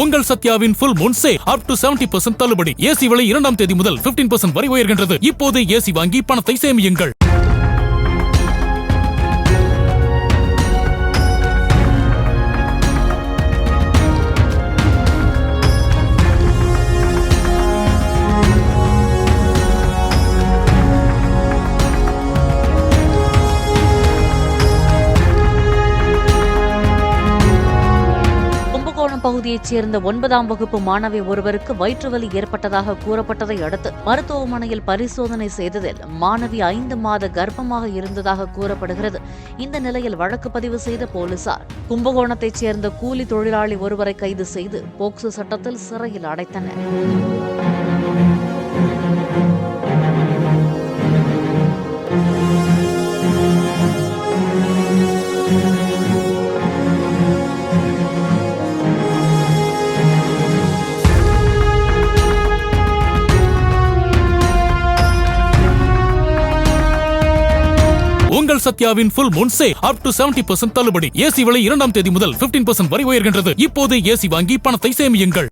உங்கள் சத்யாவின் full moon sale up to 70% தள்ளுபடி. AC விலை 2ஆம் தேதி முதல் 15% வரை உயர்கின்றது. இப்போது ஏசி வாங்கி பணத்தை சேமியுங்கள். பகுதியைச் சேர்ந்த 9ஆம் வகுப்பு மாணவி ஒருவருக்கு வயிற்றுவலி ஏற்பட்டதாக கூறப்பட்டதை அடுத்து மருத்துவமனையில் பரிசோதனை செய்ததில் மாணவி 5 மாத கர்ப்பமாக இருந்ததாக கூறப்படுகிறது. இந்த நிலையில் வழக்கு பதிவு செய்த போலீசார் கும்பகோணத்தைச் சேர்ந்த கூலி தொழிலாளி ஒருவரை கைது செய்து போக்சோ சட்டத்தில் சிறையில் அடைத்தனர். உங்கள் சத்யாவின் full moon sale up to 70% தள்ளுபடி. ஏசி விலை 2ஆம் தேதி முதல் 15% வரை உயர்கின்றது. இப்போது ஏசி வாங்கி பணத்தை சேமியுங்கள்.